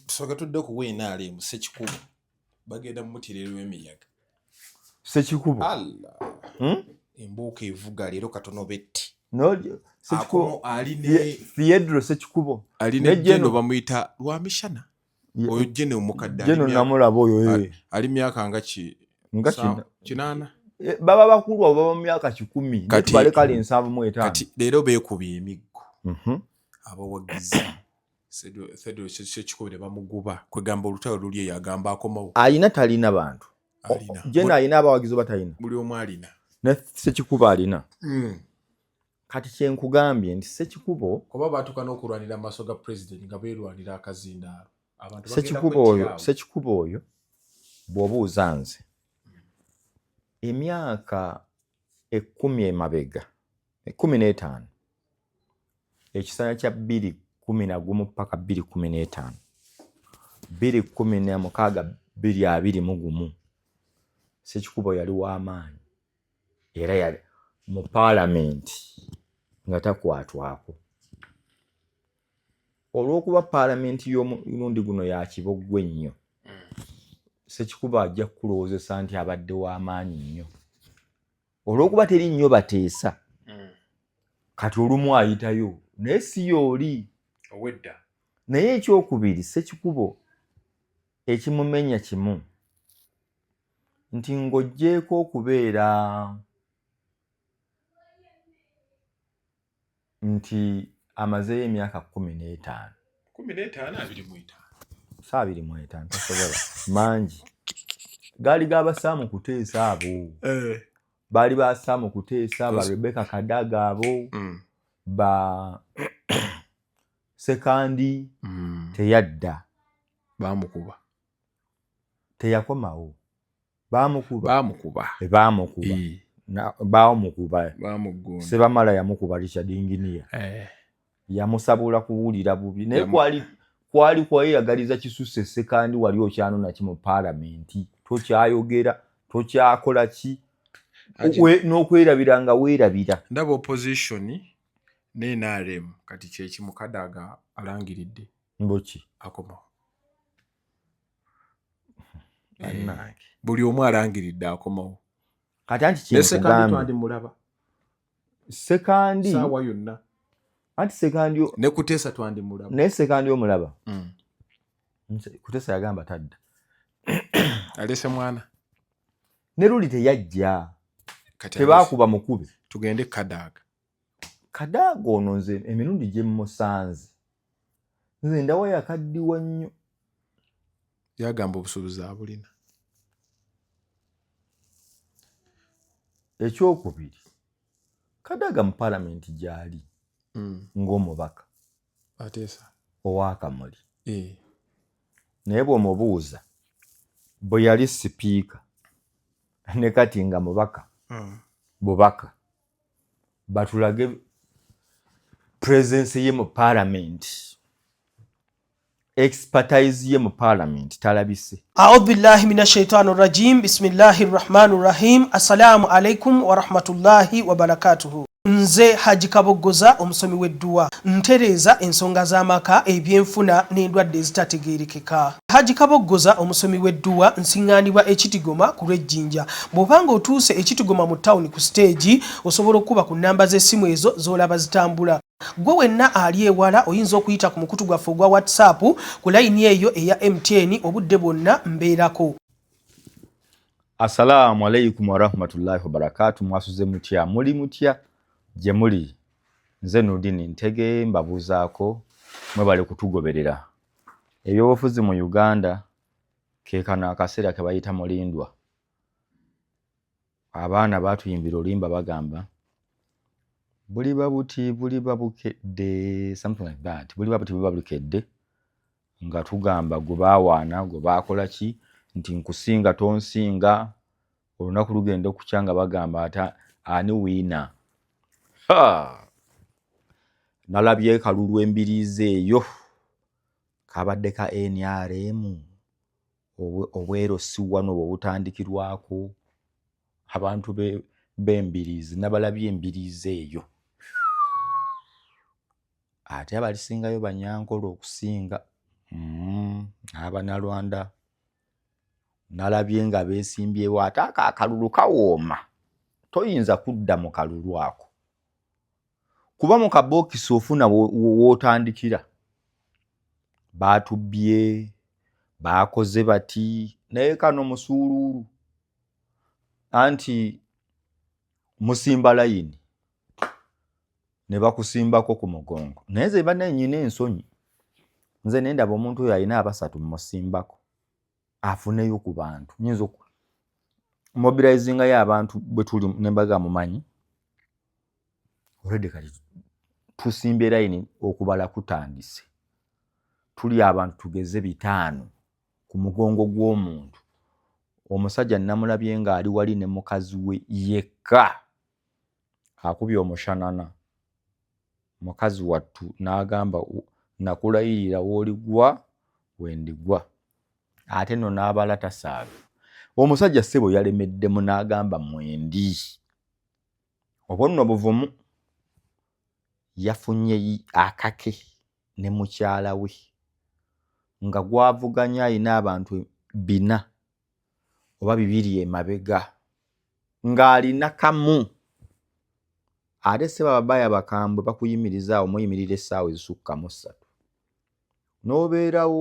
Soka tudde okuweena ali mu Ssekikubo bagenda mutirirwa emiyaga. Ssekikubo Embuuka evuga leero katono betti. Ssekikubo ali ne Fiedro Ssekikubo ali ne Jeno bamuyita Lwamishana. Oyo Jeno omukadde Jeno namulaba oyo ali myaka nga kinana. Baba bakulu baba mu myaka 10 kati baleka ali 7 kati leero beekubye emiggo. Abawagizi Fiedro Ssekikubo ne bamuguba kwegamba olutalo luli eyo agamba akomawo. Alina talina bantu. Jeno alina abawagizi batalina. Buli omu alina. Ne Ssekikubo alina. Kati kyenkugambye nti Ssekikubo kuba batukana okulwanira amaaso ga president nga beerwanira akazindaalo. Ssekikubo oyo bw'obuuza nze emyaka 10 emabega 15 ekisanya kya 2011 paka 2015 2016 2021 Ssekikubo yali w'amaanyi era yali mu parliament nga takwatwako olw'okuba parliament y'omulundi guno ya kibogwe nnyo. Ssekikubo ajja kulowoozesa nti abadde w'amaanyi nnyo olw'okuba teri nnyo bateesa kati olumu ayitayo naye si y'oli owedda. Naye ekyokubiri Ssekikubo ekimumenya kimu nti ng'oggyeko okubeera nti amazeeyo emyaka 15 25 tasobola mangi gaali gabasaamu kuteesa abo baali basaamu kuteesa ba Rebecca Kadaga abo ba Sekandi teyadda bamukuba teyakomawo bamukuba Sebamala yamukuba Richard Engineer yamusabula kuwulira bubi naye kwali kweyagaliza kisusse Sekandi wali okyano na kimu parliament tokyayogera tokyakola ki n'okwerabira nga weerabira ndaba opposition ne NRM kati kyeki Mukadaga alangiridde mboki akomawo buli omu alangiridde akomawo kati anti Sekandi twandimulaba Sekandi saawa yonna anti Sekandi ne Kuteesa twandimulaba naye Sekandi omulaba Kuteesa yagamba tadda alese mwana ne luli teyajja tebaakuba mukube tugende Kadaga ono nze emirundi gye musanze nze ndawa yakaddiwa nnyo yagamba obusuubuzi abulina. Ekyokubiri Kadaga mu parliament gyali ng'omubaka ateesa owakamuli naye bw'omubuuza bwe yali sipiika ne kati nga mubaka bubaka batulage presence ye mu parliament expertise ye mu parliament talabise. A'udhu billahi minash shaitani rajim. Bismillahir rahmanir rahim. Assalamu alaikum wa rahmatullahi wa barakatuhu. Nze Haji Kabogoza omusomi w'edduwa ntereeza ensonga z'amaka ebyenfuna n'endwadde ezitategeerekeka. Haji Kabogoza omusomi w'edduwa nsiŋŋaanibwa Ekitigoma ku Lwejjinja. Bw'obanga otuuse Ekitigoma mu ttawuni ku stage osobola okuba ku nnamba z'essimu ezo z'olaba zitambula. Gwe wenna ali ewala oyinza okuyita ku mukutu gwaffe ogwa WhatsApp ku layini eyo eya MTN obudde bwonna mbeerako. Assalamu alaikum wa rahmatullahi wa barakatuh. Mwasuze mutya muli mutya gye muli nze Nudini Ntege mbabuuzaako mwebale kutugoberera. Ebyobufuzi mu Uganda ke kano akaseera ke bayita mulindwa. Abaana baatuyimbira olimba bagamba buli babukedde something like that. Buli babukedde nga tugamba gwe baawaana gwe baakola ki nti nkusinga tonsinga olunaku lugenda okukya nga bagamba ata ani wiina. Nalabye kalulu embiriize eyo kabadde ka NRM obwero si wano bw'obutandikirwako abantu b'embiriizi nabalabye embiriize eyo ate abalisingayo Banyankole okusinga Abanalwanda nalabye nga beesimbyewo ate akalulu kawooma, toyinza kudda mu kalulu ako kuba mu kabookisi ofuna wootandikira. Baatubbye, baakoze bati, naye kano musuuluulu anti musimba layini ne bakusimbako ku mugongo. Naye ze banne nnyina ensonyi, nze ne ndaba omuntu oyo alina abasatu musimbako afuneyo ku bantu. Nyinza mobilizingayo abantu bwe tuli ne mbaga mumanyi already kati tusimbye layini okubala kutandise. Tuli abantu tugeze 5 ku mugongo gw'omuntu. Omusajja namulabye nga ali wali ne mukazi we yekka akubye omushanana. Mukazi wattu n'agamba nakulayirira w'oligwa wendigwa. Ate no n'abala tasaaga. Omusajja ssebo yalemeddemu n'agamba mwendi. Obwo buvumu yafunye akake ne mukyala we nga gwavuganya alina abantu 4 oba 2 emabega ng'alina kamu. Ate ssebo ababaya bakambwe bakuyimirizaawo muyimirira essaawa ezisukkamu 3. N'obeerawo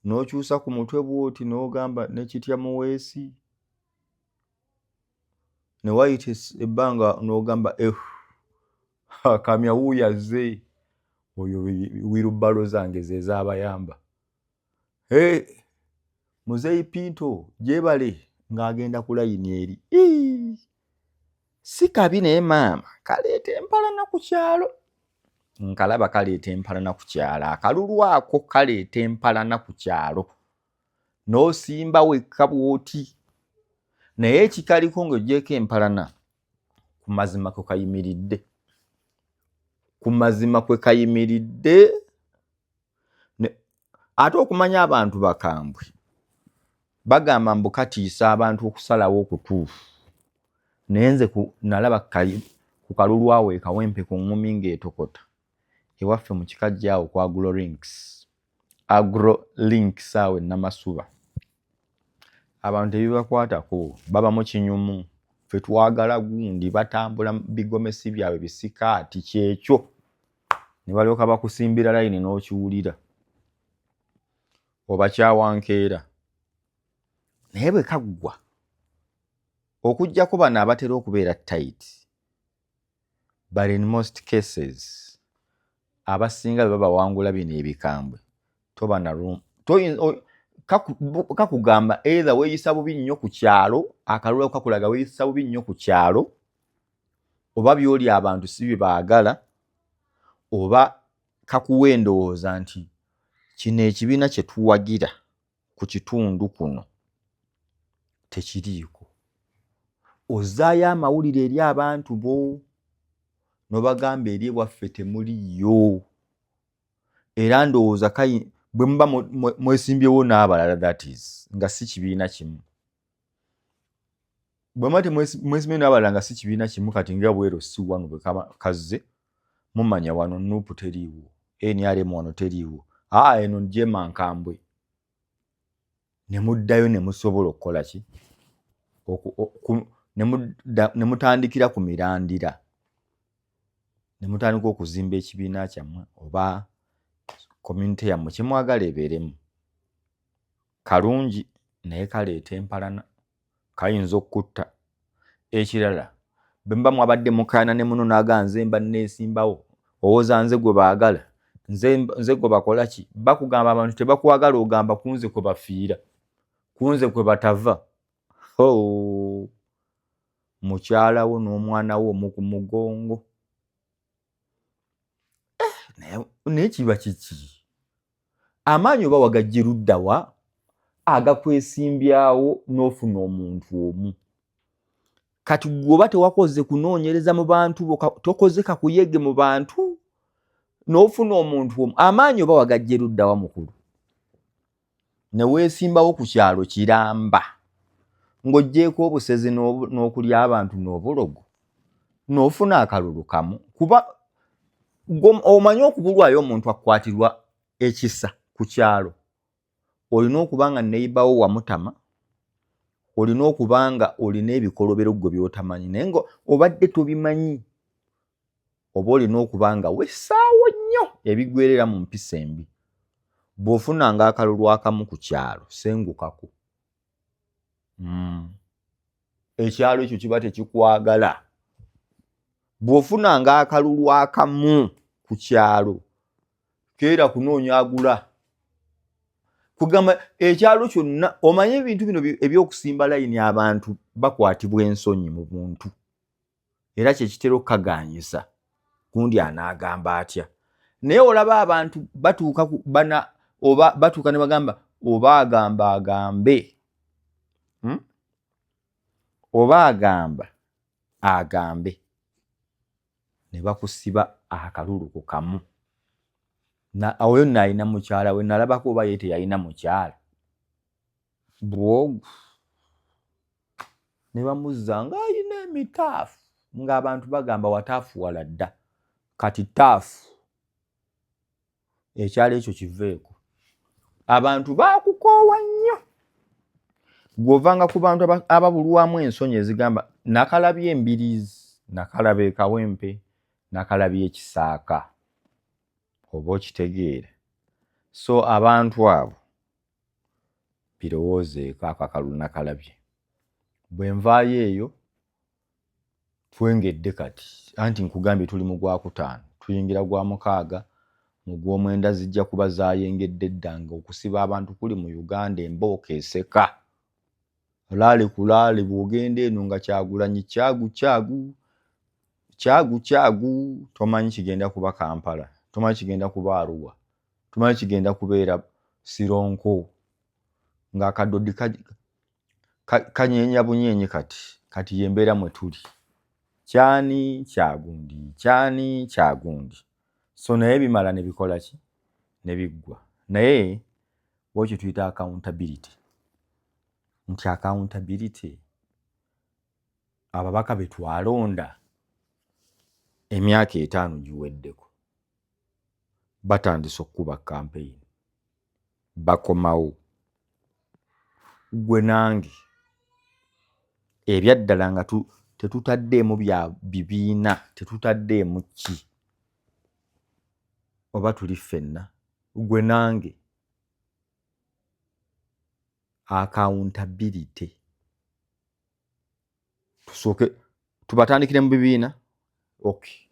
n'okyusa ku mutwe bw'oti n'ogamba nekitya muweesi. Ne wayita ebbanga n'ogamba akamya wuuyaze. Oyo wirubbalo zange ze z'abayamba. Muzeeyi Pinto gyebale ng'agenda ku layini eri. Si kabi naye maama kaleeta empalana ku kyalo. Nkalaba kaleeta empalana ku kyalo. Akalulu ako kaleeta empalana ku kyalo. N'osimba wekka bw'oti. Naye ekikaliko ng'oggyeko empalana ku mazima kwe kayimiridde. Ku mazima kwe kayimiridde. Ate okumanya abantu bakambwe bagamba mbu katiisa abantu okusalawo okutuufu. Naye nze nalaba ku kalulu awo ekawempe ku ngumi ng'etokota. Ewaffe mu kikajja awo ku Agro-Links awo Namasuba. Abantu tebibakwatako, baba mu kinyumu. Ffe twagala gundi batambula bigomesi byabwe bisikaati kyekyo. Ne balyoka bakusimbira layini n'okiwulira. Oba kyawankeera. Naye bwe kaggwa okuggyako bano abatera okubeera tight, but in most cases abasinga bwe babawangula bino ebikambwe toba na room. Kakugamba either weeyisa bubi nnyo ku kyalo, akalulu kakulaga weeyisa bubi nnyo ku kyalo, oba by'oli abantu si bye baagala, oba kakuwa endowooza nti kino ekibiina kye tuwagira ku kitundu kuno tekiriiko. Ozaayo amawulire eri abantu bo n'obagamba eri ewaffe temuliyo. Era ndowooza bwe muba mwesimbyewo n'abalala that is nga si kibiina kimu. Bwe muba mwesimbyewo n'abalala nga si kibiina kimu kati nga bwero si wano bwe kazze mumanya wano Nuupu teriiwo, NRM wano teriiwo. Eno Jema Nkambwe. Ne muddayo ne musobola okukola ki? Ne mutandikira ku mirandira. Ne mutandika okuzimba ekibiina kyammwe oba community yammwe kye mwagala ebeeremu. Kalungi naye kaleeta empalana. Kayinza okutta. Ekirala, bwe muba mwabadde mukaana ne muno n'aga nze mba neesimbawo. Owooza nze gwe baagala. Nze gwe bakola ki? Bakugamba abantu tebakwagala ogamba kunze kwe bafiira. Kunze kwe batava. Mukyala wo n'omwana wo mu ku mugongo. Naye kiba kiki? Amaanyi oba wagajja ludda wa? Agakwesimbyawo n'ofuna omuntu omu. Kati gwoba tewakoze kunoonyereza mu bantu, tokoze kakuyege mu bantu, n'ofuna omuntu omu. Amaanyi oba wagajja ludda wa mukulu? Ne weesimbawo ku kyalo kiramba. Ng'oggyeko obusezi n'okulya abantu n'obulogo. N'ofuna akalulu kamu. Kuba omanyi okubulwayo omuntu akwatirwa ekisa ku kyalo olina okuba nga neighbour wamutama, olina okuba nga olina ebikolobero gwe by'otamanyi naye nga obadde tobimanyi, oba olina okuba nga wessaawo nnyo ebigwerera mu mpisa embi. Bw'ofunanga akalulu akamu ku kyalo sengukako. Ekyalo ekyo kiba tekikwagala. Bw'ofunanga akalulu akamu ku kyalo keera kunoonya agula. Kugamba ekyalo kyonna omanye ebintu bino ebyokusimba layini abantu bakwatibwa ensonyi mu buntu. Era kye kitera okukagaanyisa gundi anaagamba atya. Naye olaba abantu batuuka oba batuuka ne bagamba oba agamba agambe. Oba agamba agambe. Ne bakusiba akalulu ku kamu. Oyo nalina mukyala we nalabako oba ye teyalina mukyala. Bwogu. Ne bamuzza nga alina emitaafu. Ng'abantu bagamba wataafuwala dda. Kati taafu. Ekyalo ekyo kiveeko. Abantu baakukoowa nnyo. Gw'ovanga ku bantu ababulwamu ensonyi ezigamba nakalabye embiriizi, nakalabye kawempe, nakalabye ekisaaka. Oba okitegeera. So abantu abo birowoozeeko akakalulu nakalabye. Bwe nvaayo eyo twengedde kati. Anti nkugambye tuli mu Gwakutaano. Tuyingira Gwamukaaga, mu Gwomwenda zijja kuba zaayengedde eddanga okusiba abantu kuli mu Uganda embooka eseka. Laale ku laale bw'ogenda eno nga Kyagulanyi kyagu tomanyi kigenda kuba Kampala, tomanyi kigenda kuba Arua, tomanyi kigenda kubeera Sironko, ng'akadodi kanyeenya bunyenyi kati yembeera mwe tuli. Kyani Kyagundi. So naye bimala ne bikola ki? Ne biggwa. Naye bw'ekyo tuyita accountability. Nti accountability ababaka be twalonda emyaka 5 giweddeko batandise okukuba campaign. Bakomawo. Gwe nange ebyaddala nga tetutaddeemu bya bibiina, tetutaddeemu ki oba tuli ffenna. Gwe nange accountability tusooke tubatandikire mu bibiina. Okay,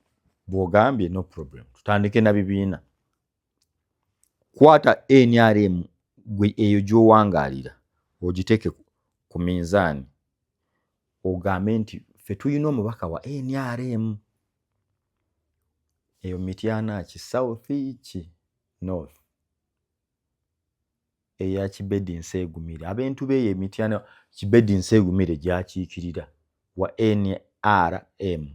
bw'ogambye no problem, tutandike na bibiina. Kwata NRM gwe eyo gy'owangaalira ogiteeke ku minzaani ogambe nti ffe tulina omubaka wa NRM. Eyo Mityana ki, South ki, North. Eya Kibedi Nseegumire. Abentu beeyo Mityana Kibedi Nseegumire gy'akiikirira wa NRM.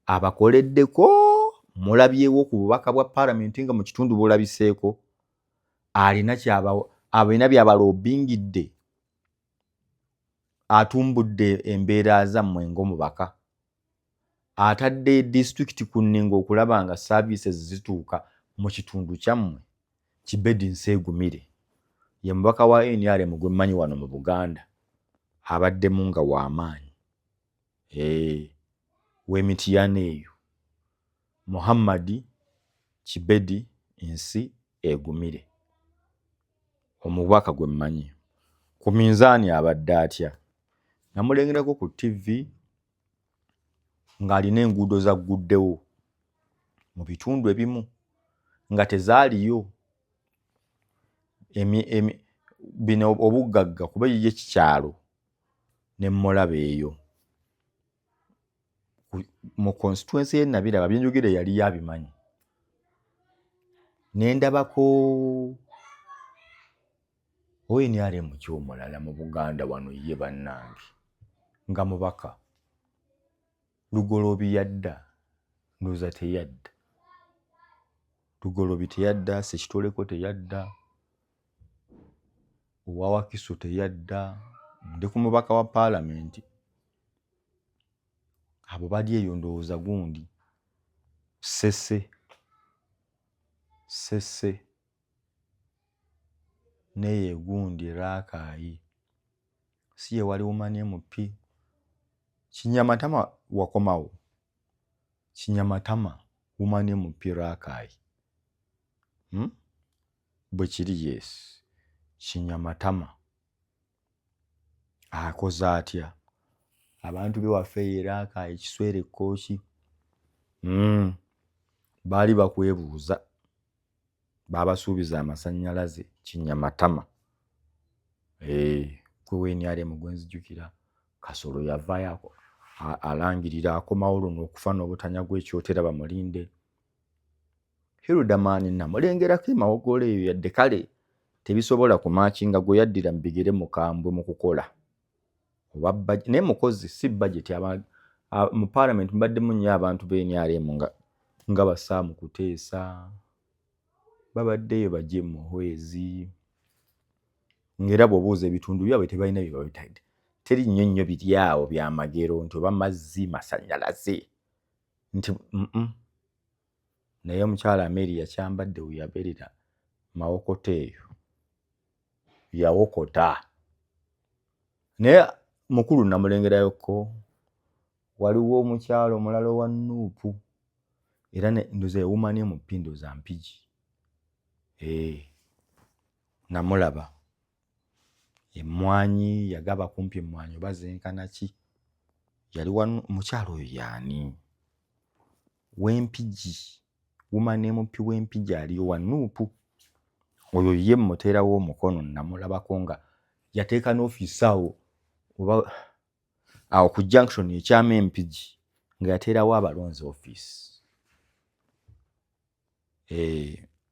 Abakoleddeko mulabyewo ku bubaka bwa Paalamenti nga mu kitundu bulabiseeko. Alina by'abaloobingidde. Atumbudde embeera zammwe ng'omubaka. Atadde disitulikiti ku nningo okulaba nga services zituuka mu kitundu kyammwe. Kibedi Nseegumire ye mubaka wa NRM gwe mmanyi wano mu Buganda. Abaddemu nga w'amaanyi. W'Emityana eyo. Muhammad Kibedi Nseegumire. Omubaka gwe mmanyi. Ku minzaani abadde atya. Namulengerako ku TV ng'alina enguudo zagguddewo mu bitundu ebimu nga tezaaliyo. Bino obuggagga kuba ye kikyalo ne mmulaba eyo. Mu constituency ye nabiraba byenjogera yali yabimanyi. Ne ndabako NRM ky'omulala mu Buganda wano ye bannange nga mubaka. Lugoloobi yadda, ndowooza teyadda. Lugoloobi teyadda, Sekitoleko teyadda, owa Wakiso teyadda, ndi ku mubaka wa Paalamenti. Abo bali eyo ndowooza gundi Ssese Ssese neye gundi Rakai siye wali umanye mupi Kinyamatama wakomawo Kinyamatama umanye mupi Rakai bwe kiri yes Kinyamatama akoze atya abantu be waffe Rakai kiswere kochi bali bakwebuuza babasuubiza amasannyalaze Kinyamatama kweweni ali mugwenzijukira Kasolo yavaayo alangirira akomawo luno okufa n'obutanya gw'ekyotera bamulinde Hiludamani namulengerako emawogole eyo yadde kale tebisobola kumaakinga gwe yaddira mbigere mukambwe mu kukola oba naye mukozi si budget mu parliament mbaddemu nnyo abantu b'NRM nga basaamu kuteesa babaddeyo bajje mu hwezi ngera bw'obuuza ebitundu byabwe tebalina bye babitadde teri nnyo biri awo byamagero nti oba mazzi masannyalaze nti naye omukyala Mary yakyambadde we yabeerera mawokota eyo yawokota naye mukulu namulengerayoko waliwo omukyalo omulala wa Nuupu era ndoze umanye mu pindo za Mpigi namulaba emmwanyi yagaba kumpi emmwanyi bazenkana ki yali mukyalo oyo yaani w'Empigi umanye mupi w'Empigi aliyo wa Nuupu oyo ye mmuteerawo omukono namulabako nga yateeka n'ofiisi awo ku junction ekyama Empigi nga yateerawo abalonzi office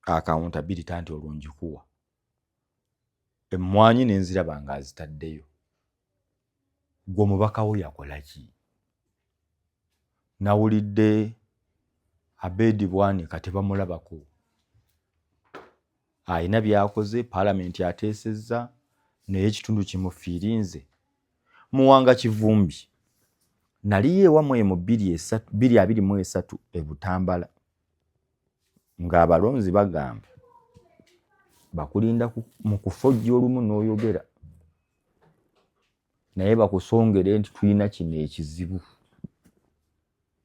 accountability anti olungi kuwa emmwanyi n'enziraba nga azitaddeyo gwe omubaka we yakola ki nawulidde Abedi Bwanika tebamulabako ayina byakoze parliament ateesezza naye ekitundu kimufiirinze Muwanga Kivumbi naliyo ewamwe mu 223 e Butambala ng'abalonzi bagamba bakulinda mu kufojja olumu n'oyogera naye bakusongere nti tulina kino ekizibu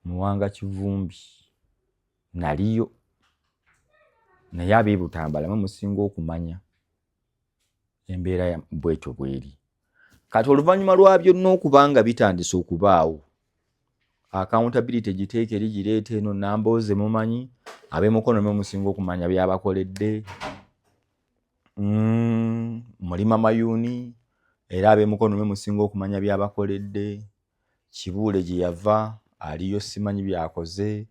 Muwanga Kivumbi naliyo naye ab'e Butambala musinga okumanya embeera ya bwetyo bweri kati oluvannyuma lwa byonna okubanga bitandise okubaawo accountability giteeke ligireeta eno nambooze mumanyi ab'emukono musinga okumanya byabakoledde Mulima Mayuni era ab'emukono musinga okumanya byabakoledde Kibuule gye yava aliyo simanyi byakoze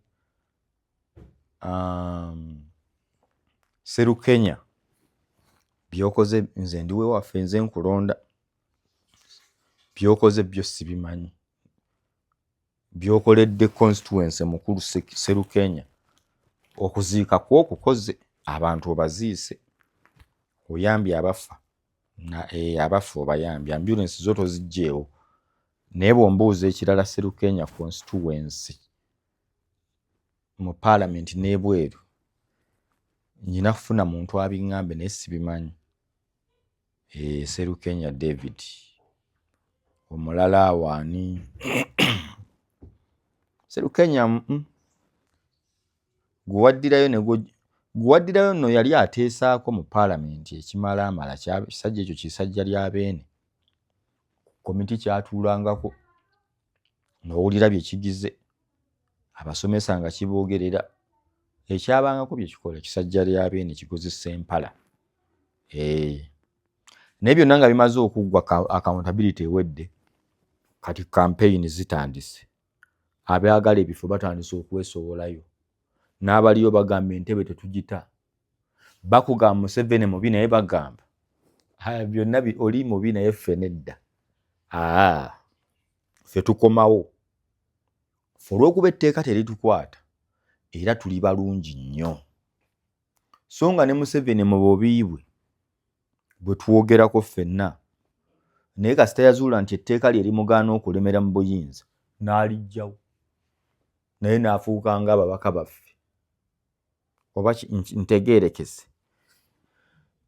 Serukenya byokoze nze ndiwe waffe nze nkulonda byokoze byo sibimanyi byokoledde constituency mukulu Serukenya okuziika kw'okukoze abantu obaziise oyambye abafa abafa obayambye ambulance zo tozigjeewo naye bw'ombuuza ekirala Serukenya constituency mu parliament n'ebweru nyina kufuna muntu abingambe naye sibimanyi Serukenya David omulala awaani Serukenya guwaddirayo nno yali ateesaako mu parliament ekimala amala kisajja ekyo kisajja lya Beene komiti kyatuulangako n'owulira bye kigize abasomesa nga kiboogerera ekyabangako bye kikola kisajja lya Beene kikozesa empala naye byonna nga bimaze okuggwa accountability ewedde kati campaign zitandise abyagala ebifo batandise okwesowolayo n'abaliyo bagamba entebe tetugita bakugamba Museveni mubi naye bagamba byonna oli mubi naye ffe nedda ffe tukomawo ffe olw'okuba etteeka teritukwata era tuli balungi nnyo so nga ne Museveni mu bubi bwe twogerako ffenna naye kasita yazuula nti etteeka lye limugaana okulemera mu buyinza n'alijjawo naye n'afuuka ng'ababaka baffe oba ntegeerekese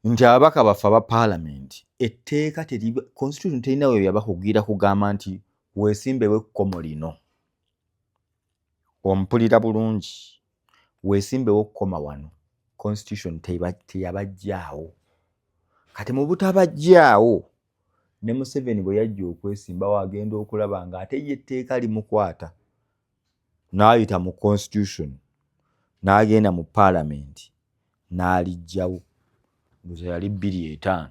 nti ababaka baffe aba paalamenti etteeka constitution terina we yabakugira kugamba nti weesimbewo ekkomo lino ompulira bulungi weesimbewo okkoma wano constitution teyabajjaawo kati mu butabajjaawo ne Museveni bwe yajja okwesimbawo agenda okulaba nga ate ye etteeka limukwata n'ayita mu constitution n'agenda mu paalamenti n'alijjawo guzo yali 2.5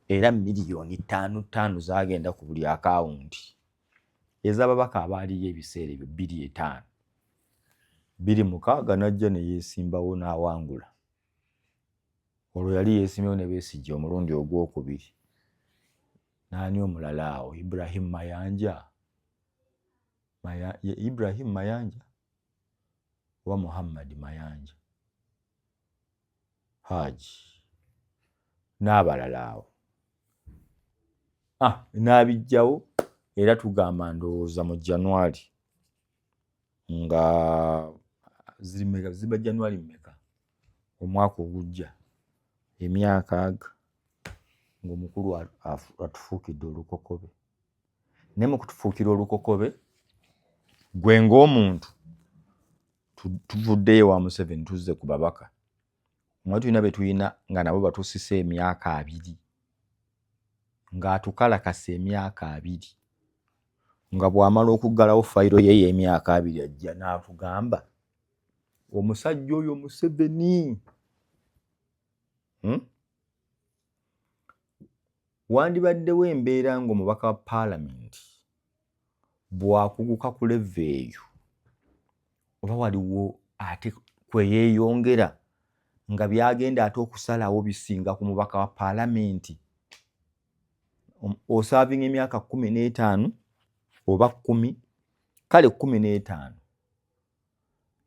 era miliyoni 5 zagenda ku buli akawunti ez'ababaka abaaliyo ebiseera ebyo 2.5 26 najja ne yeesimbawo n'awangula olwo yali yeesimbawo ne Besigye omulundi ogwokubiri n'ani omulala awo Ibrahim Mayanja oba Muhammad Mayanja Haji n'abalala awo n'abijjawo era tugamba ndowooza mu January nga ziba January mmeka omwaka ogujja emyaka aga ng'omukulu atufuukidde olukokobe naye mu kutufuukira olukokobe gwe ng'omuntu tuvuddeyo wa Museveni tuzze ku babaka nga tulina be tulina nga nabo batusisa emyaka 2 ng'atukalakasa emyaka 2 nga bw'amala okuggalawo fayiro ye y'emyaka 2 ajja n'atugamba omusajja oyo Museveni wandibaddewo embeera ng'omubaka wa paalamenti bw'akuguka ku leve eyo oba waliwo ate kweyeeyongera nga byagenda ate okusalawo bisinga ku mubaka wa paalamenti osaavinga emyaka 15 oba 10 kale 15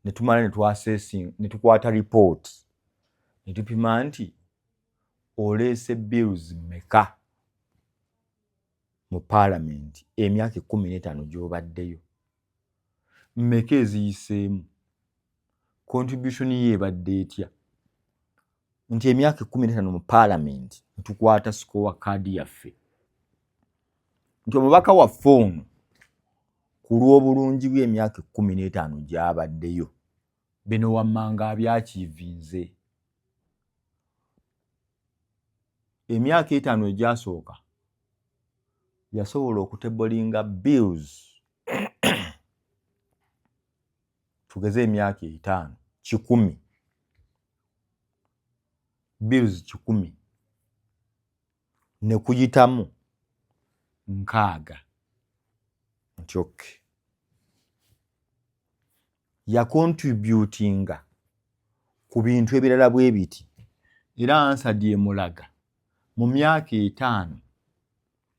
ne tumala ne tukwata report ne tupima nti oleese bills mmeka mu paalamenti emyaka 15 gy'obaddeyo mmeka eziyiseemu contribution ye ebadde etya nti emyaka 15 mu paalamenti ne tukwata score card yaffe nti omubaka waffe ono ku lw'obulungi bw'emyaka 15 gy'abaddeyo bino wammanga abyakiivinze emyaka 5 egyasooka yasobola okutebolinga bills tugeze emyaka 5 10 bills 10 ne kuyitamu 6 nti okay yakontributinga ku bintu ebirala bwe biti era ansadi emulaga mu myaka 5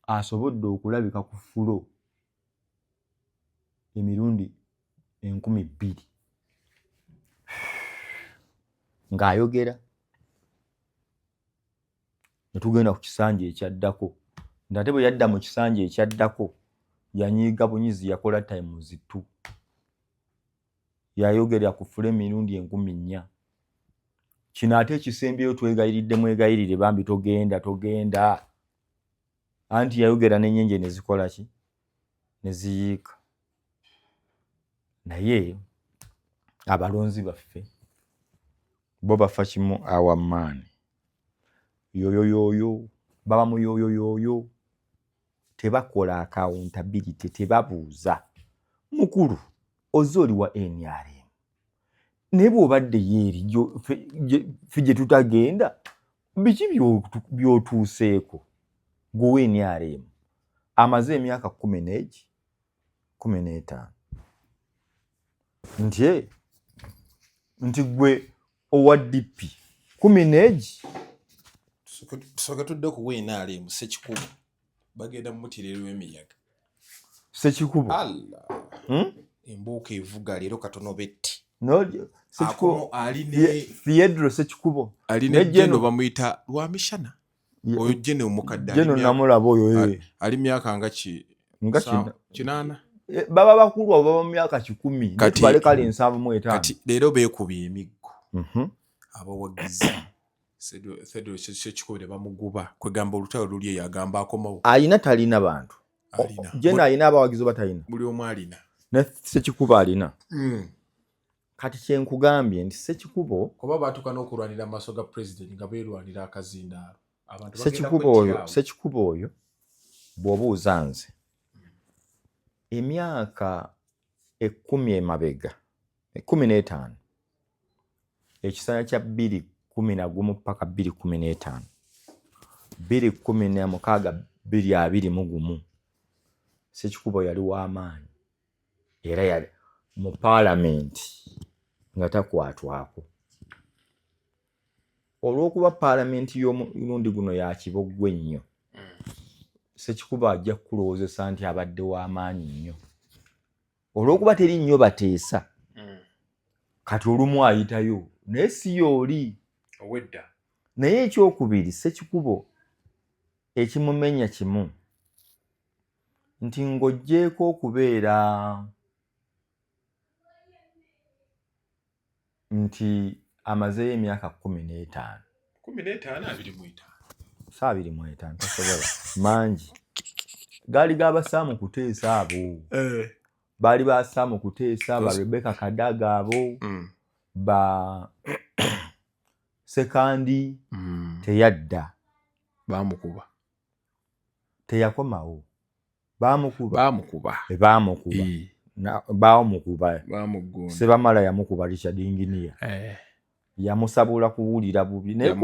asobodde okulabika ku fulo emirundi 2,000 ng'ayogera ne tugenda ku kisanja ekyaddako ndate bwe yadda mu kisanja ekyaddako yanyiiga bunyizi yakola times 2 yayogera ku fulo emirundi 4,000 kino ate ekisembyeyo mwegayirire bambi togenda anti yayogera n'ennyenje ne zikola ki ne ziyiika naye abalonzi baffe bo bafa kimu awamaani yoyoyoyo baba mu yoyoyoyo tebakola accountability tebabuuza mukulu ozze oli wa NRM naye bw'obadde yeeri ffe gye tutagenda biki by'otuuseeko gwe NRM amaze emyaka 15 nti gwe owa DP 10 tusooka tudde ku NRM Ssekikubo bagenda mumutirerwa emiyaga Ssekikubo embuuka evuga leero katono betti Ssekikubo aline Theodore Ssekikubo aline jeno bamuyita Lwamishana oyo jeno omukadde jeno namulaba oyo ali myaka nga 8 baba bakulu abo baba mu myaka 10 netubale kale 7 mu 5 kati leero beekubye emiggo abawagizi Federo Sekikubo ne bamuguba kwegamba olutalo luli yagamba akomawo alina talina bantu jena alina abawagizi batalina buli omu alina ne Sekikubo alina kati kyenkugambye nti Sekikubo kuba baatuka n'okulwanira amaaso ga president nga beerwanira akazindaalo abantu Sekikubo oyo bw'obuuza nze emyaka 10 emabega 15 ekisanya kya 2011 paka 2015 2016 2021 Sekikubo yali w'amaanyi era yali mu paalamenti nga takwatwako olw'okuba paalamenti y'omulundi guno ya kibogwe nnyo Sekikubo ajja kulowoozesa nti abadde w'amaanyi nnyo olw'okuba teri nnyo bateesa kati olumu ayitayo naye si y'oli owedda naye ekyokubiri Sekikubo ekimumenya kimu nti ng'oggyeko okubeera nti amazeyo emyaka 15 25 tasobola mangi gaali gabasaamu kuteesa abo baali basaamu kuteesa ba Rebecca Kadaga abo ba Sekandi teyadda bamukuba teyakomawo bamukuba bamugunda Sebamala yamukuba Richard Engineer yamusabula kuwulira bubi naye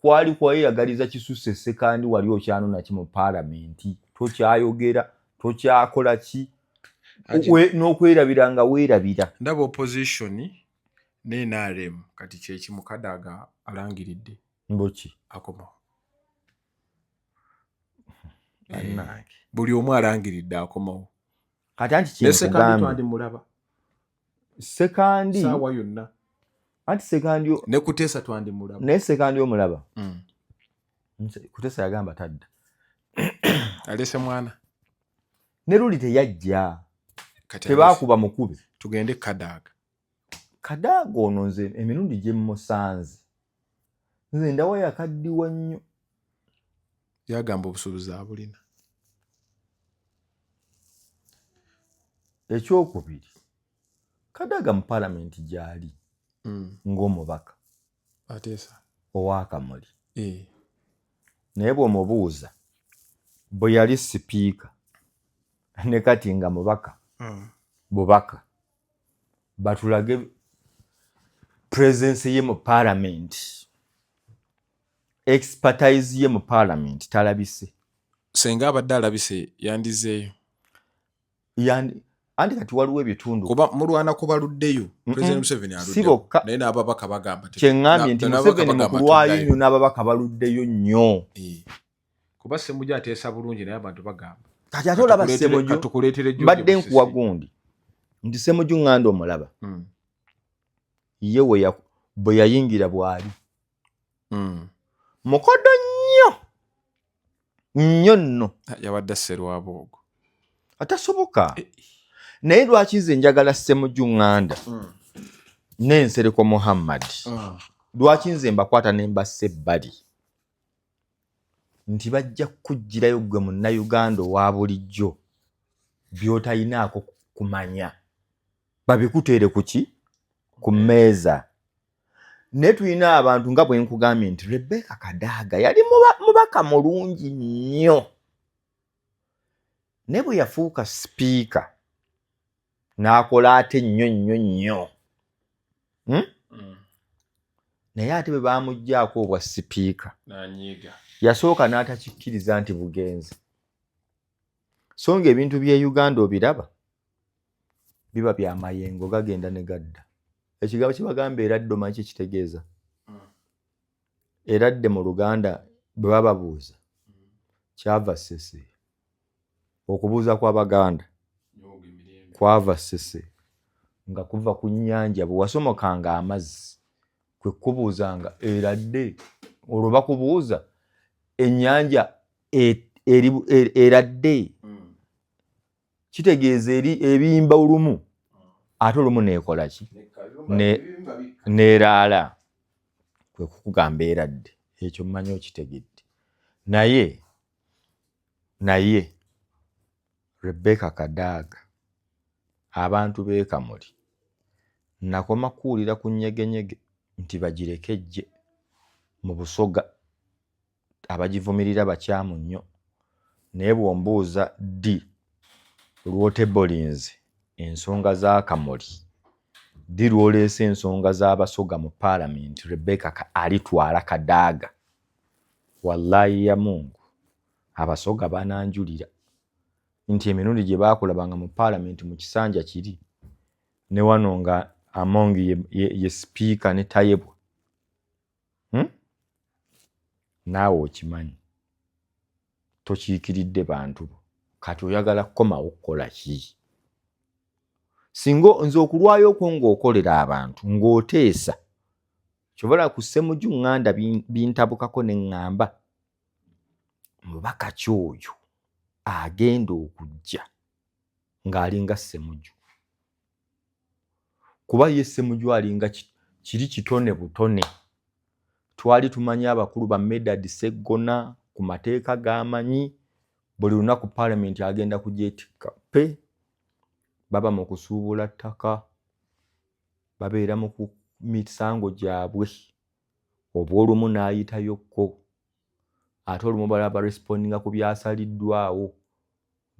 kwali kweyagaliza kisusse Sekandi wali okyanona ki mu paalamenti tokyayogera tokyakola ki n'okwerabira nga weerabira ndaba opposition ne NRM kati kyekimu Kadaga alangiridde mboki akomawo buli omu alangiridde akomawo kati anti kyenkugambye Sekandi saawa yonna anti Sekandi ne Kuteesa twandimulaba naye Sekandi omulaba Kuteesa yagamba tadda alese mwana ne luli teyajja tebaakuba mukube tugende Kadaga ono nze emirundi gye musanze nze ndawa yakaddiwa nnyo yagamba obusuubuzi abulina ekyokubiri Kadaga mu paalamenti gyali ng'omubaka ateesa owakamuli naye bw'omubuuza bwe yali sipiika ne kati nga mubaka bubaka batulage presence ye mu paalamenti expertise ye mu paalamenti talabise senga abadde alabise yandizeeyo anti kati waliwo ebitundu kuba mulwana kubaluddeyo President Museveni aluddeyo naye n'ababaka bagamba kyeŋŋambye nti Museveni mu kulwayo nnyo n'ababaka baluddeyo nnyo kuba Ssemujju ateesa bulungi naye abantu bagamba kati ate olaba Ssemujju mbadde nkuwa gundi nti Ssemujju ŋŋanda omulaba ye bwe yayingira bwali mukodo nnyo nno yabadde Sserwaboogo atasoboka naye lwaki nze njagala Ssemujju ŋŋanda n'Ensereko Muhammad lwaki nze mbakwata ne mbassa ebbali nti bajja kukuggyirayo gwe munnayuganda owa bulijjo by'otalinaako kumanya babikuteere ku ki ku mmeeza naye tulina abantu nga bwe nkugambye nti Rebecca Kadaga yali mubaka mulungi nnyo naye bwe yafuuka sipiika n'akola ate nnyo naye ate bwe baamuggyako obwa sipiika yasooka n'atakikkiriza nti bugenze so nga ebintu by'e Uganda obiraba biba bya mayengo gagenda ne gadda ekigambo kye bagamba eradde omanyi kye kitegeeza eradde mu Luganda bwe bababuuza kyava ssese okubuuza kw'Abaganda kwava ssese nga kuva ku nnyanja bwe wasomokanga amazzi kwe kubuuzanga eradde olwo bakubuuza ennyanja eradde kitegeeza ebimba olumu ate olumu neekola ki neeraala kwe kukugamba eradde ekyo mmanyi okitegedde naye Rebecca Kadaga abantu b'e Kamuli nakoma kuwulira ku nyegenyege nti bagirekejje mu Busoga abagivumirira bakyamu nnyo naye bw'ombuuza ddi lw'otebolinze ensonga za Kamuli ddi lw'oleese ensonga z'Abasoga mu Paalamenti Rebecca alitwala Kadaga wallahi ya Mungu Abasoga bananjulira nti emirundi gye baakulabanga mu Paalamenti mu kisanja kiri ne wano nga Among ye speaker ne tayebwa naawe okimanyi tokiikiridde bantu bo kati oyagala kukomawo kukola ki singa nze okulwayo okwo ng'okolera abantu ng'oteesa kyobola ku Ssemujju ŋŋanda bintabukako ne ŋŋamba mubaka ki oyo agenda okujja ng'alinga Ssemujju kuba ye Ssemujju alinga kiri kitone butone twali tumanyi abakulu ba Medad Sseggona ku mateeka g'amanyi buli lunaku Paalamenti agenda kugyetikka pe baba mu kusuubula ttaka babeera mu misango gyabwe obw'olumu n'ayitayokko ate olumu balaba barespondinga ku byasaliddwawo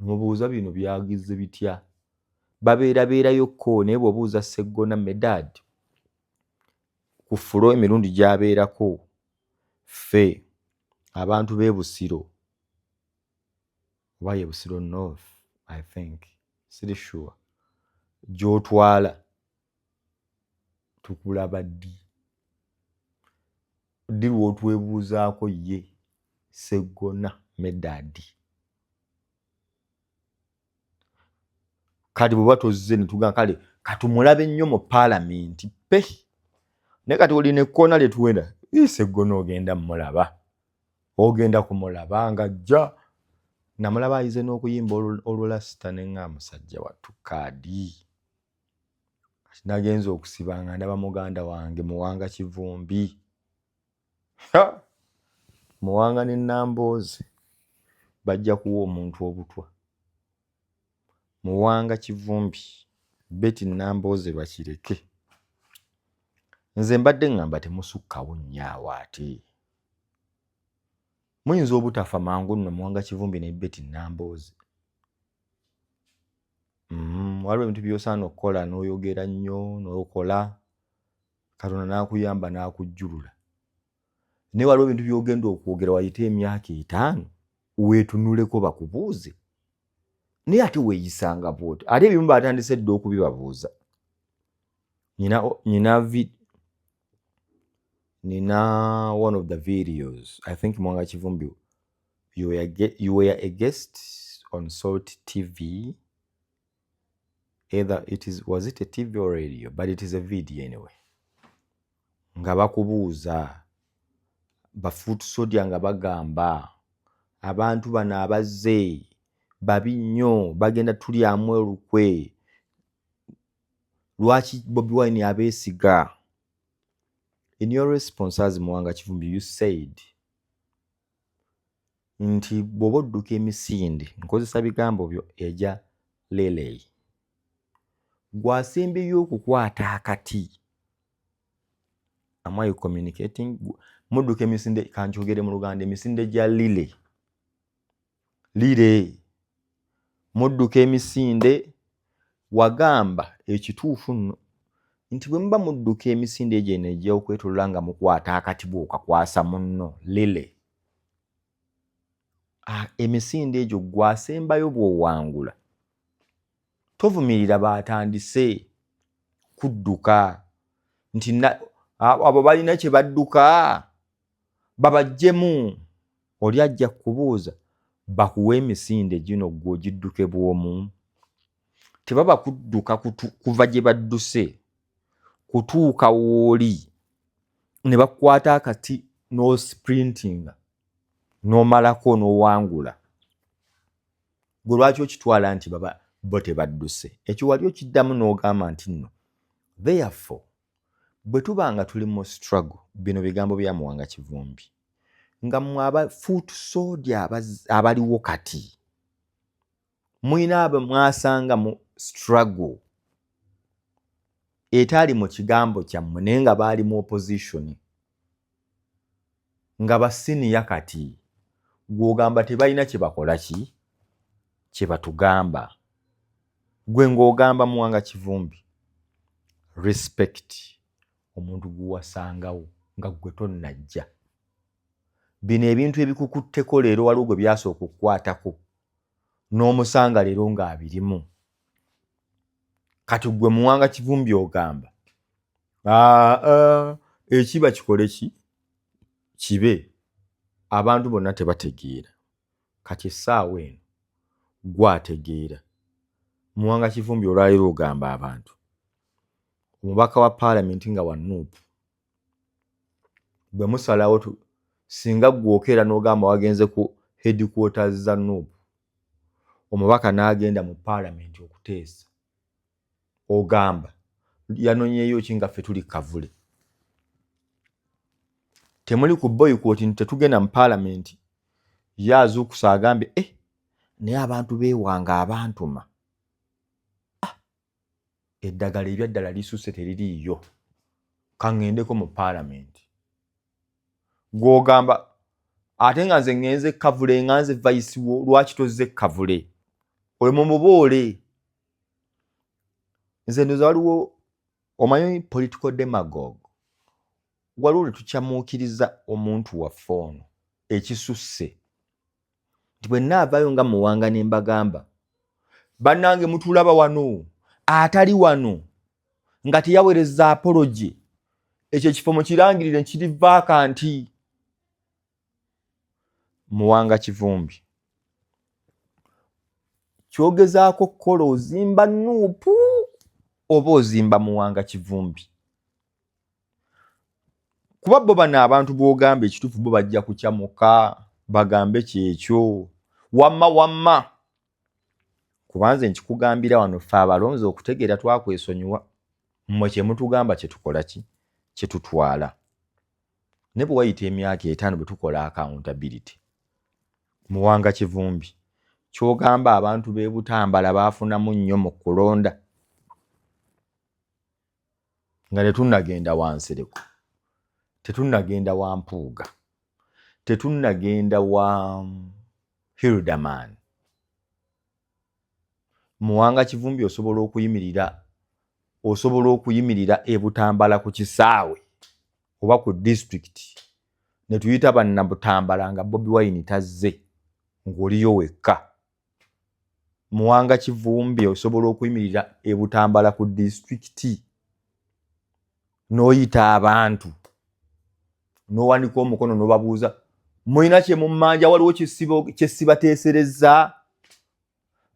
mubuuza bino byagize bitya babeerayokko naye bw'obuuza Sseggona Medad ku fulo emirundi gy'abeerako ffe abantu b'e Busiro oba ye Busiro North I think siri sure gy'otwala tukulaba ddi lw'otwebuuzaako ye Sseggona Medad kati bwe batozze ne tugamba kale katumulabe nnyo mu Paalamenti pe naye kati olina ekkoona lye tuwenda Sseggona ogenda kumulaba ng'ajja namulaba ayize n'okuyimba olulasita ne nga musajja wattu kaadi nagenza okusiba nga ndaba muganda wange Muwanga Kivumbi Muwanga ne Nambooze bajja kuwa omuntu obutwa Muwanga Kivumbi Betty Nambooze bakireke nze mbadde ngamba temusukkawo nnyo ate muyinza obutafa mangu nno Muwanga Kivumbi ne Betty Nambooze waliwo ebintu by'osaana okukola n'oyogera nnyo n'okola Katonda n'akuyamba n'akujjulula naye waliwo ebintu by'ogenda okwogera wayite emyaka 5 weetunuleko bakubuuze naye ate weeyisanga bw'oti ate ebimu batandise dda okubibabuuza nina one of the videos I think Muwanga Kivumbi you were a guest on Salt TV either was it a TV or radio but it is a video anyway nga bakubuuza bafuutu Sodya nga bagamba abantu bano abazze babi nnyo bagenda tulyamu olukwe lwaki Bobi Wine abeesiga in your response as Muwanga Kivumbi you said nti bw'oba odduka emisinde nkozesa bigambo byo eja Lele gwasembeyo okukwata akati am I communicating mudduka emisinde kankyogere mu Luganda emisinde gya Lile mudduka emisinde wagamba ekituufu nno nti bwe muba mudduka emisinde egyo ejja okwetolola nga mukwata akati bw'okakwasa munno Lile emisinde egyo gwasembayo bw'owangula tovumirira batandise kudduka nti abo balina kye badduka babajjemu oli ajja kubuuza bakuwa emisinde gino gwe ogidduke bw'omu tebaba kudduka kuva gye badduse kutuuka wooli ne bakwata akati no sprinting n'omalako n'owangula gwe lwaki okitwala nti bo tebadduse ekyo wali okiddamu n'ogamba nti nno therefore bwe tubanga tuli mu struggle, bino bigambo bya Muwanga Kivumbi, nga mmwe aba foot soldier abaliwo kati mwina abo mwasanga mu struggle etaali mu kigambo kyammwe naye nga baali mu opposition, nga basiniya kati gw'ogamba tebalina kye bakola ki kye batugamba. Gwe ng'ogamba Muwanga Kivumbi respect omuntu guwasangawo nga gwe tonnajja. Bino ebintu ebikukutteko leero waliwo gwe byasooka okukwatako n'omusanga leero ng'abirimu. Kati gwe Muwanga Kivumbi ogamba ekiba kikole ki kibe, abantu bonna tebategeera. Kati essaawa eno gwategeera. Muwanga Kivumbi olwaleero ogamba abantu omubaka wa paalamenti nga wa Nuupu bwe musalawo singa gwokera n'ogamba wagenze ku headquarters za Nuupu, omubaka n'agenda mu paalamenti okuteesa, ogamba yanonyeeyo ki nga ffe tuli kavule? Temuli ku boycott nti tetugenda mu paalamenti, yaazuukusa agambe naye abantu beewanga abantuma. Eddagala ebya ddala lisusse teririiyo, kaŋŋendeko mu paalamenti. Gw'ogamba ate nga nze ŋŋenze kavule, nga nze vice wo, lwaki tozze kavule? Oyo mumuboole. Nze ndoza waliwo omanyi political demagogue, waliwo lwe tukyamuukiriza omuntu waffe ono ekisusse nti bwe nnaavaayo nga Muwanga ne mbagamba bannange mutulaba wano atali wano nga teyaweereza apology, ekyo ekifo mukirangirire nkiri vakanti. Muwanga Kivumbi kyogezaako kukola ozimba Nuupu oba ozimba Muwanga Kivumbi? Kuba bo bano abantu bw'ogamba ekituufu bo bajja kukyamuka bagambe kyekyo wamma. Kubanze nkikugambira wano ffe abalonzi okutegeera twakwesonyiwa, mmwe kye mutugamba kye tukola ki kye tutwala. Ne bwe wayita emyaka 5 bwe tukola accountability. Muwanga Kivumbi ky'ogamba abantu b'e Butambala baafunamu nnyo mu kulonda nga tetunnagenda wa Nsereko, tetunnagenda wa Mpuuga, tetunnagenda wa Hildaman. Muwanga Kivumbi osobola okuyimirira e Butambala ku kisaawe oba ku district ne tuyita bannabutambala nga Bobi Wine tazze ng'oliyo wekka. Muwanga Kivumbi osobola okuyimirira e Butambala ku district n'oyita abantu n'owanika omukono n'obabuuza mulina kye mummanja, waliwo kye sibateeserezza?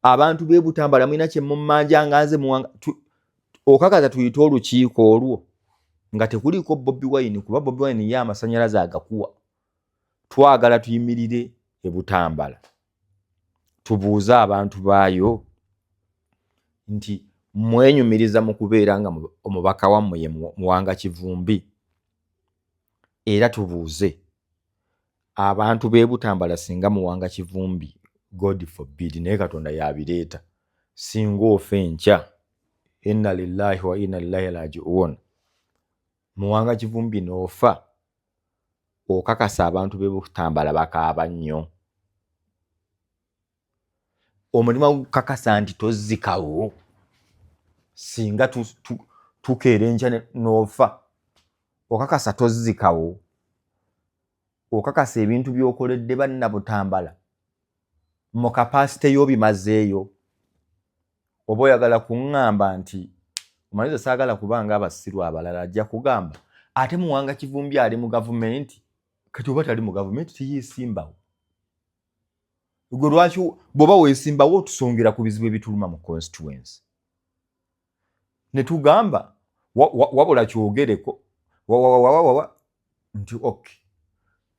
Abantu b'e Butambala mulina kye mummanja nga nze Muwanga okakaza tuyite olukiiko olwo nga tekuliko Bobi Wine, kuba Bobi Wine ye amasannyalaze agakuwa. Twagala tuyimirire e Butambala tubuuze abantu baayo nti mwenyumiriza mu kubeera nga omubaka wammwe ye Muwanga Kivumbi, era tubuuze abantu b'e Butambala singa Muwanga Kivumbi God forbid naye Katonda yabireeta singa ofa enkya, inna lillahi wa inna ilaihi raaji'uun, Muwanga Kivumbi n'ofa, okakasa abantu b'e Butambala bakaaba nnyo. Omulimu gukakasa nti tozzikawo singa tukeera enkya n'ofa, okakasa tozzikawo, okakasa ebintu by'okoledde bannabutambala mu kapasite y'obimazeeyo, oba oyagala kuŋŋamba nti omanyiza saagala kubanga abasiru abalala ajja kugamba ate Muwanga Kivumbi ali mu gavumenti, kati oba tali mu gavumenti teyeesimbawo. Gwe lwaki bw'oba weesimbawo otusongera ku bizibu ebituluma mu constituency? Ne tugamba wabula kyogereko nti okay,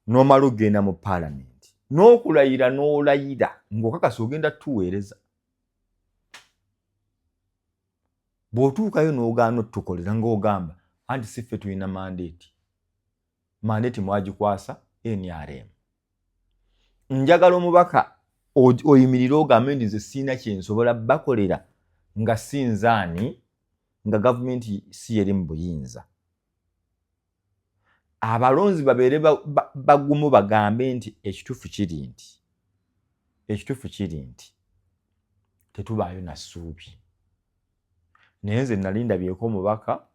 n'omala ogenda mu paalamenti n'okulayira n'olayira ng'okakasa ogenda tuweereza. Bw'otuukayo n'ogaana otukolera ng'ogamba anti siffe tulina mandate mwagikwasa NRM. Njagala omubaka oyimirira ogambe nti nze sina kyensobola bakolera nga sinzaani nga gavumenti si yeri mu buyinza. Abalonzi babeere bagumu bagambe nti ekituufu kiri nti tetubaayo na ssuubi. Naye nze nali ndabyeko omubaka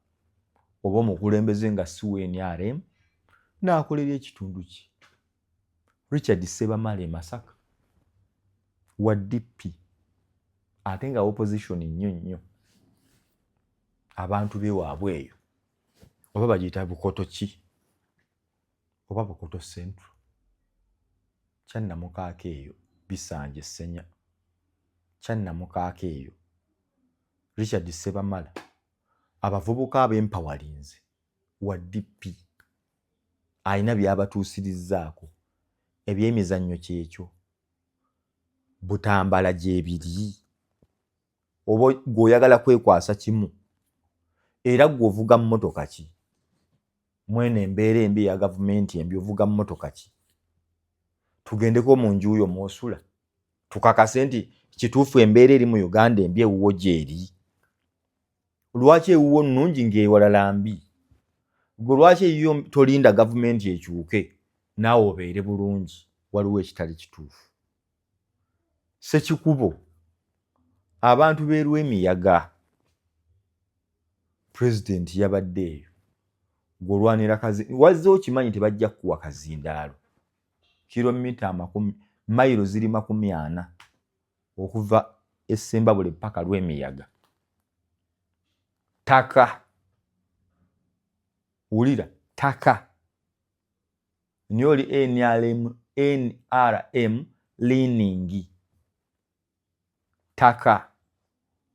oba omukulembeze nga si wa NRM n'akolera ekitundu kye. Richard Ssebamala Masaka wa DP ate nga opposition nnyo abantu bewaabwe eyo oba bagiyita Bukoto ki oba Bukoto Central Kyannamukaaka eyo Bisanje Ssenya Kyannamukaaka eyo Richard Ssebamala abavubuka ab'empawalinze wa DP alina byabatuusirizzaako ebyemizannyo kyekyo Butambala gyebiri oba gw'oyagala kwekwasa kimu era gw'ovuga mmotoka ki mwene embeera embi ya gavumenti embi ovuga mmotoka ki tugendeko mu nju yo mw'osula tukakase nti kituufu embeera eri mu Uganda embi ewuwo gyeri. Lwaki ewuwo nnungi ng'ewalala mbi? Gwe lwaki eyiyo tolinda gavumenti ekyuke naawe obeere bulungi? Waliwo ekitali kituufu. Ssekikubo abantu b'Erwemiyaga pulezidenti yabadde eyo gw'olwanira wazze okimanyi tebajja kuwa kazindaalo kilomita mayiro ziri 40 okuva e Ssembabule paka Lwemiyaga. Taka wulira taka nyoli NRM leaning taka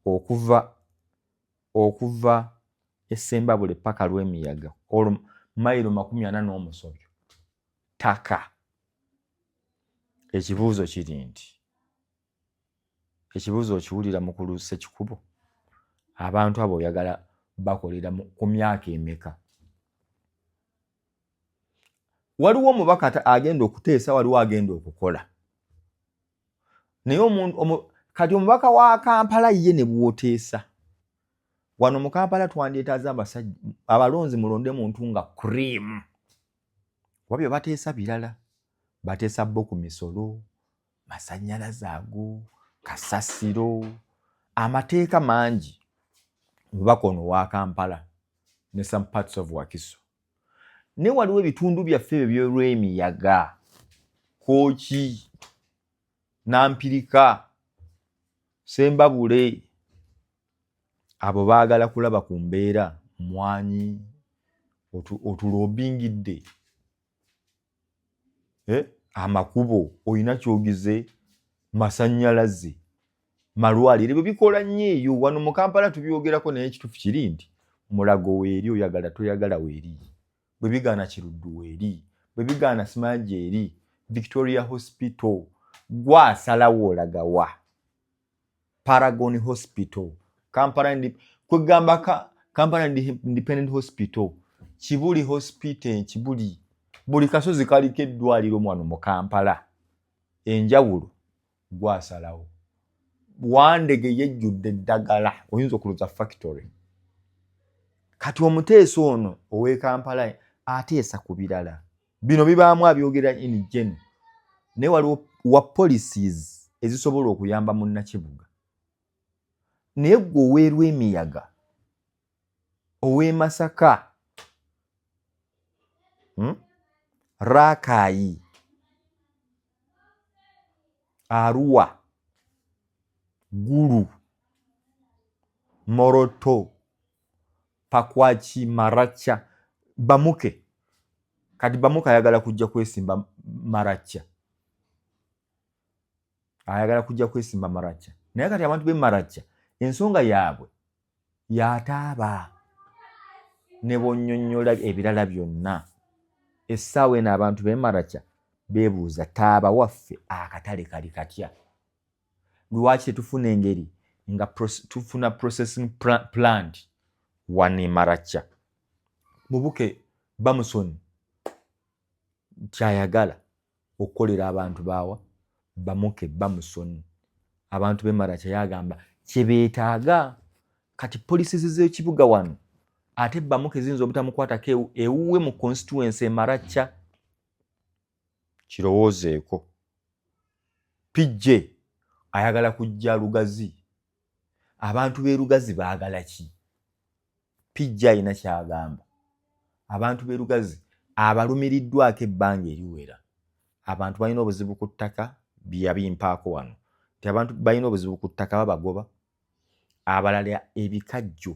okuva e Ssembabule paka Lwemiyaga mayiro 40 n'omusobyo. Taka ekibuuzo kiri nti ekibuuzo okiwulira mukulu Ssekikubo abantu abo oyagala bakolera ku myaka emeka? Waliwo omubaka agenda okuteesa, waliwo agenda okukola. Naye kati omubaka wa Kampala ye ne bw'oteesa wano mu Kampala twandyetaaza abasajja abalonzi mulonde muntu nga cream. Wabyo bateesa birala, bateesa Boku Misolo, masannyalaze ago, kasasiro, amateeka mangi. Omubaka ono wa Kampala ne some parts of Wakiso. Ne waliwo ebitundu byaffe by'Olwemiyaga, Kooki, Nampirika, Ssembabule, abo baagala kulaba ku mbeera Mwanyi otulobingidde amakubo oyina kyogize masannyalaze malwaliro ebyo bikola nnyo eyo. Wano mu Kampala tubyogerako naye ekituufu kiri nti Mulago weeri oyagala toyagala weeri, bwe bigaana Kiruddu weeri, bwe bigaana Simaje eri, Victoria Hospital gwasalawo olagawa Paragon Hospital, Kampala Independent Hospital, Kibuli Hospital, Kibuli, buli kasozi kaliko eddwaliro mwano mu Kampala. Enjawulo gwasalawo. Wandege yejjudde eddagala oyinza okuluza factory. Kati omuteeso ono ow'e Kampala ateesa ku birala. Bino bibaamu abyogera enijjeno. Naye waliwo wa policies ezisobola okuyamba munnakibuga. Naye gwe ow'Erwemiyaga, ow'e Masaka, Rakai, Arua, Gulu, Moroto, Pakwaki, Maracha, Bamuke. Kati Bamuke ayagala kujja kwesimba Maracha. Ayagala kujja kwesimba Maracha. Naye kati abantu b'e Maracha ensonga yaabwe yataaba ne bonnyonnyola ebirala byonna. Essaawa eno abantu b'e Maracha beebuuza taaba waffe akatale kali katya. Lwaki tetufuna engeri nga tufuna processing plant wano e Maracha? mubuke bamusoni kyayagala okukolera abantu baawa bamuke bamusoni abantu b'Emara kyayagamba kyebeetaaga kati poliisi z'ekibuga wano ate bamuke ziyinza obutamukwatako ewuwe mu constituency Maracha kirowoozeeko PJ ayagala kujja Lugazi abantu b'e Lugazi baagala ki PJ ayina kyagamba abantu b'e Lugazi abalumiriddwako ebbanga eriwera abantu balina obuzibu ku ttaka byabimpaako wano nti abantu balina obuzibu ku ttaka babagoba abalala ebikajjo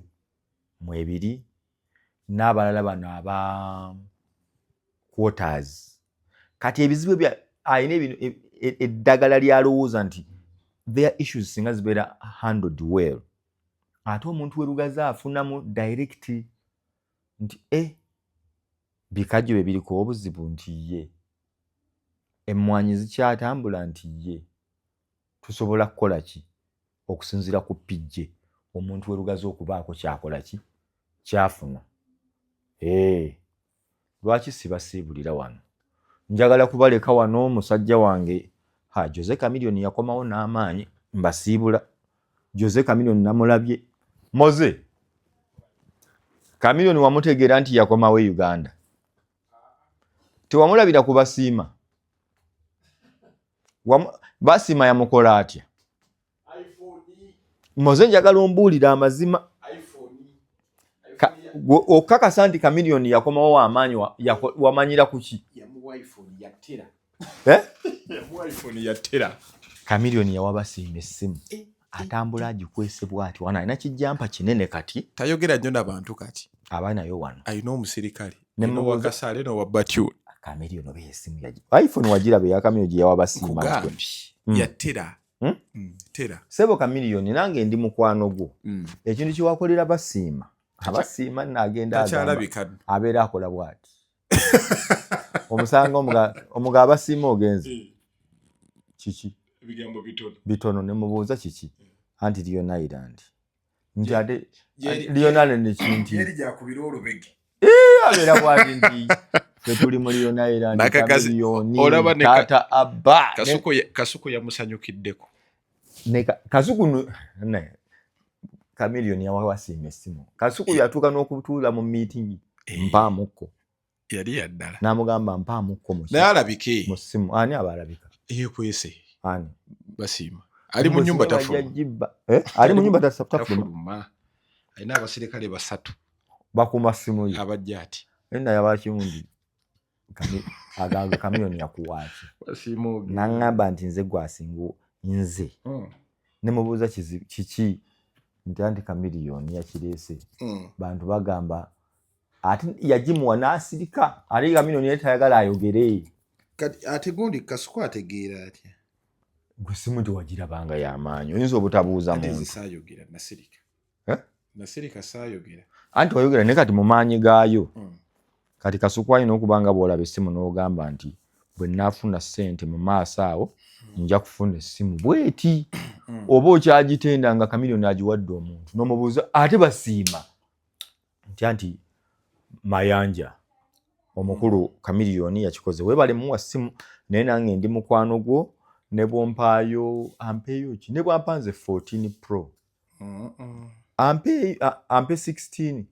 mwebiri n'abalala bano aba quarters kati ebizibu bya ayina eddagala lyalowooza nti their issues singa zibeera handled well ate omuntu werugazi afunamu direct nti bikajjo bye biriko obuzibu nti ye emmwanyi zikyatambula nti ye tusobola kukola ki okusinziira ku PJ omuntu werugazi okubaako kyakola ki kyafuna lwaki sibasiibulira wano njagala kubaleka wano musajja wange Jose Chameleone yakomawo n'amaanyi mbasiibula Jose Chameleone namulabye Moze Chameleone wamutegeera nti yakomawo Uganda tewamulabira ku basiima basiima yamukola atya Moze njagala ombuulira amazima okakasa nti Chameleone yakomawo w'amaanyi wamanyira kuki Chameleone yawa basiima essimu atambula agikwese bw'ati wano alina kijjampa kinene kati tayogera nnyo n'abantu kati aba nayo wano ayina omusirikale newakasale nowabatyu Chameleone oba essimu iPhone wagiraba eya Chameleone gye yawa basiima yatera tera sebo Chameleone nange ndi mukwano gwo ekintu kyewakolera basiima abasiima nagenda abeera akola bw'ati omusanga omuga abasiima ogenze kiki ebigambo bitono ne mubuuza kiki anti Leon Island nti ate Leon Island nekinti yeri jakubira olubege abeera bw'ati nti tuli mu Leon Island Chameleone tata abba kasuku yamusanyukiddeko kasuku Chameleone yawa basiima essimu kasuku yatuuka n'okutuula mu meeting mpaamuko yali yaddala n'amugamba mpaamuko naye alabike mu ssimu ani abalabika yeekwese ani basiima ali mu nyumba tafuluma ali mu nyumba tafuluma alina abasirikale 3 bakuma ssimu ye abajja ati nenda yabakimundi aganga Chameleone yakuwaaki n'aŋŋamba nti nze gwasinga nze ne mubuuza kiki nti anti Chameleone yakireese bantu bagamba ate yagimuwa n'asirika ate Chameleone yali tayagala ayogere ate gundi kasuku ategeera atya gwe simu tewagirabanga y'amaanyi oyinza obutabuuza muntu sayogera nasirika sayogera anti wayogera ne kati mu maanyi gaayo kati kasuku alina okubanga bw'olaba essimu n'ogamba nti bwe nnaafuna ssente mu maaso awo nja kufuna essimu bweti oba okyagitenda nga Chameleone agiwadde omuntu n'omubuuza ate basiima nti Mayanja omukulu Chameleone yakikoze weebale muwa ssimu naye nange ndi mukwano gwo ne bwompaayo ampeeyo ki ne bwampanze 14 Pro ampe 16